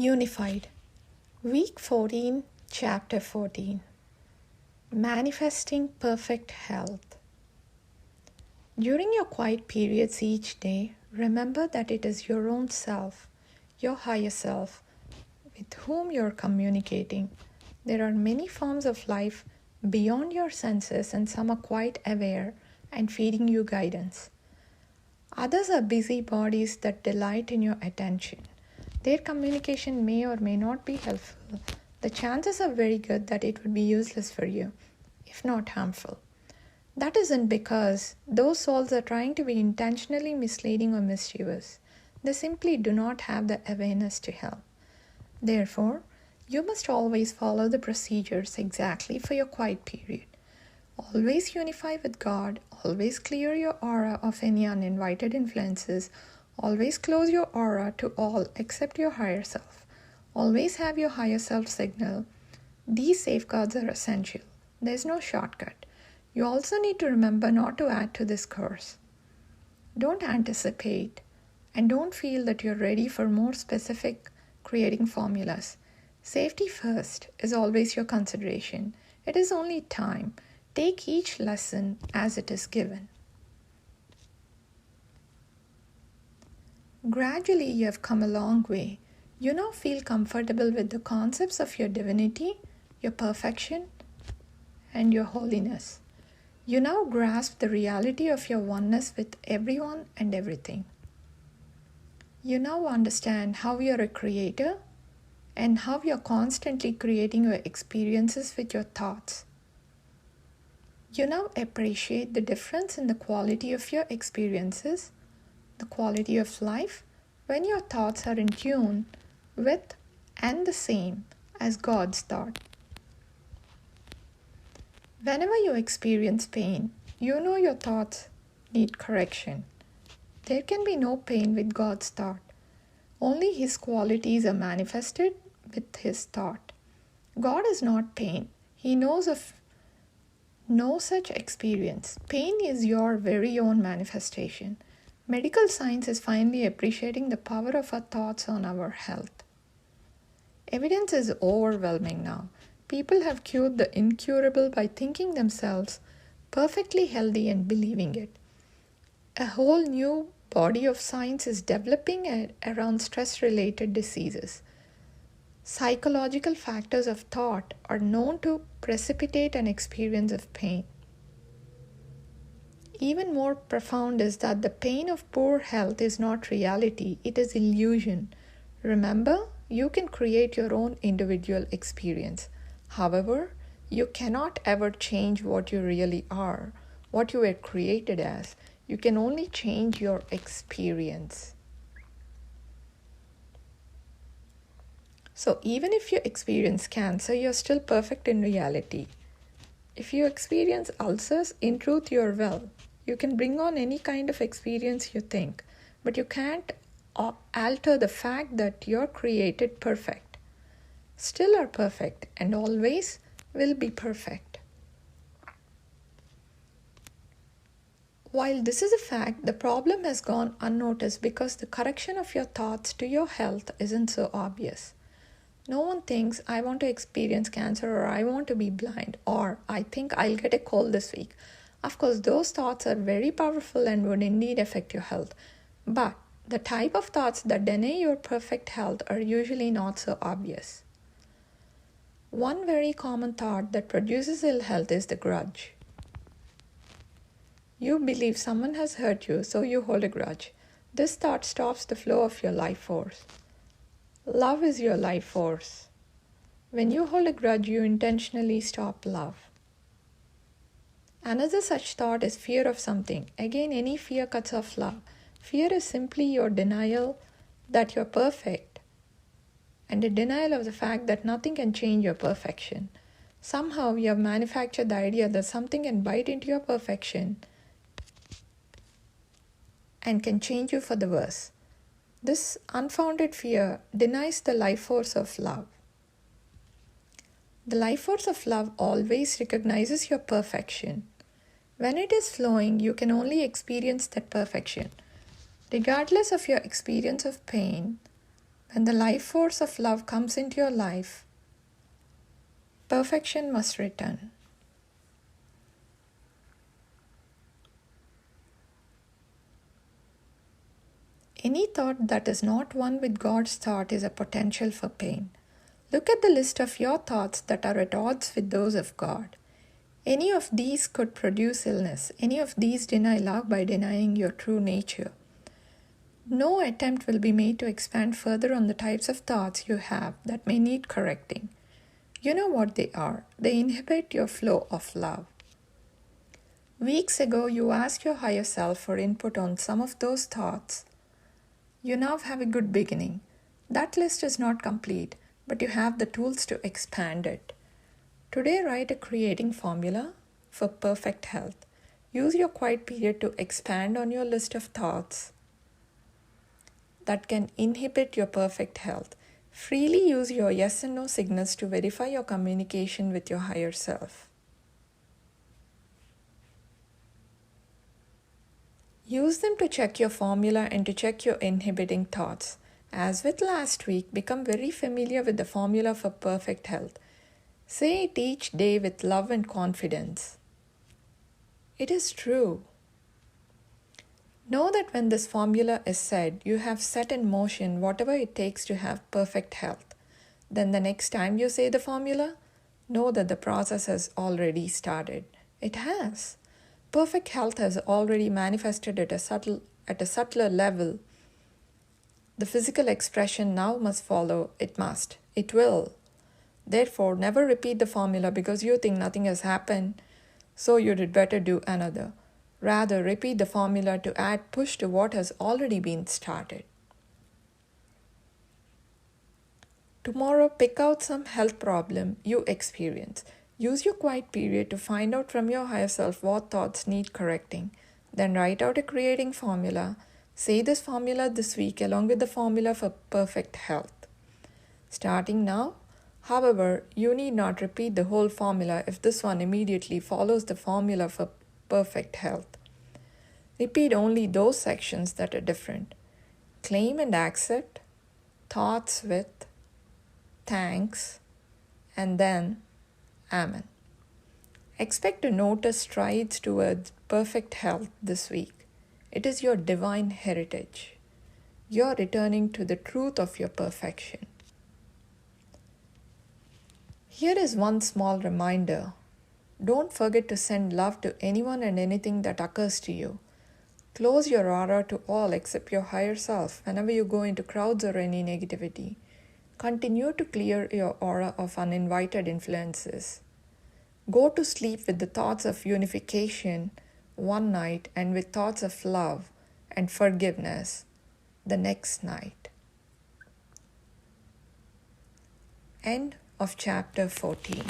Unified. Week 14, Chapter 14. Manifesting Perfect Health. During your quiet periods each day, remember that it is your own self, your higher self, with whom you are communicating. There are many forms of life beyond your senses, and some are quite aware and feeding you guidance. Others are busy bodies that delight in your attention. Their communication may or may not be helpful. The chances are very good that it would be useless for you, if not harmful. That isn't because those souls are trying to be intentionally misleading or mischievous. They simply do not have the awareness to help. Therefore, you must always follow the procedures exactly for your quiet period. Always unify with God, always clear your aura of any uninvited influences, always close your aura to all except your higher self. Always have your higher self signal. These safeguards are essential. There is no shortcut. You also need to remember not to add to this course. Don't anticipate and don't feel that you're ready for more specific creating formulas. Safety first is always your consideration. It is only time. Take each lesson as it is given. Gradually, you have come a long way. You now feel comfortable with the concepts of your divinity, your perfection, and your holiness. You now grasp the reality of your oneness with everyone and everything. You now understand how you are a creator and how you are constantly creating your experiences with your thoughts. You now appreciate the difference in the quality of your experiences, the quality of life, when your thoughts are in tune with and the same as God's thought. Whenever you experience pain, you know your thoughts need correction. There can be no pain with God's thought. Only His qualities are manifested with His thought. God is not pain. He knows of no such experience. Pain is your very own manifestation. Medical science is finally appreciating the power of our thoughts on our health. Evidence is overwhelming now. People have cured the incurable by thinking themselves perfectly healthy and believing it. A whole new body of science is developing around stress-related diseases. Psychological factors of thought are known to precipitate an experience of pain. Even more profound is that the pain of poor health is not reality, it is illusion. Remember, you can create your own individual experience. However, you cannot ever change what you really are, what you were created as. You can only change your experience. So even if you experience cancer, you're still perfect in reality. If you experience ulcers, in truth you're well. You can bring on any kind of experience you think, but you can't alter the fact that you're created perfect. Still are perfect and always will be perfect. While this is a fact, the problem has gone unnoticed because the correction of your thoughts to your health isn't so obvious. No one thinks, I want to experience cancer, or I want to be blind, or I think I'll get a cold this week. Of course, those thoughts are very powerful and would indeed affect your health. But the type of thoughts that deny your perfect health are usually not so obvious. One very common thought that produces ill health is the grudge. You believe someone has hurt you, so you hold a grudge. This thought stops the flow of your life force. Love is your life force. When you hold a grudge, you intentionally stop love. Another such thought is fear of something. Again, any fear cuts off love. Fear is simply your denial that you're perfect and a denial of the fact that nothing can change your perfection. Somehow you have manufactured the idea that something can bite into your perfection and can change you for the worse. This unfounded fear denies the life force of love. The life force of love always recognizes your perfection. When it is flowing, you can only experience that perfection. Regardless of your experience of pain, When the life force of love comes into your life, perfection must return. Any thought that is not one with God's thought is a potential for pain. Look at the list of your thoughts that are at odds with those of God. Any of these could produce illness. Any of these deny love by denying your true nature. No attempt will be made to expand further on the types of thoughts you have that may need correcting. You know what they are. They inhibit your flow of love. Weeks ago, you asked your higher self for input on some of those thoughts. You now have a good beginning. That list is not complete, but you have the tools to expand it. Today, write a creating formula for perfect health. Use your quiet period to expand on your list of thoughts that can inhibit your perfect health. Freely use your yes and no signals to verify your communication with your higher self. Use them to check your formula and to check your inhibiting thoughts. As with last week, become very familiar with the formula for perfect health. Say it each day with love and confidence. It is true. Know that when this formula is said, you have set in motion whatever it takes to have perfect health. Then the next time you say the formula, know that the process has already started. It has. Perfect health has already manifested at a subtler level. The physical expression now must follow. It must. It will. Therefore, never repeat the formula because you think nothing has happened, so you did better do another. Rather, repeat the formula to add push to what has already been started. Tomorrow, pick out some health problem you experience. Use your quiet period to find out from your higher self what thoughts need correcting. Then write out a creating formula. Say this formula this week along with the formula for perfect health. Starting now, however, you need not repeat the whole formula if this one immediately follows the formula for perfect health. Repeat only those sections that are different. Claim and accept, thoughts with, thanks, and then Amen. Expect to notice strides towards perfect health this week. It is your divine heritage. You are returning to the truth of your perfection. Here is one small reminder. Don't forget to send love to anyone and anything that occurs to you. Close your aura to all except your higher self whenever you go into crowds or any negativity. Continue to clear your aura of uninvited influences. Go to sleep with the thoughts of unification one night and with thoughts of love and forgiveness the next night. End of chapter 14.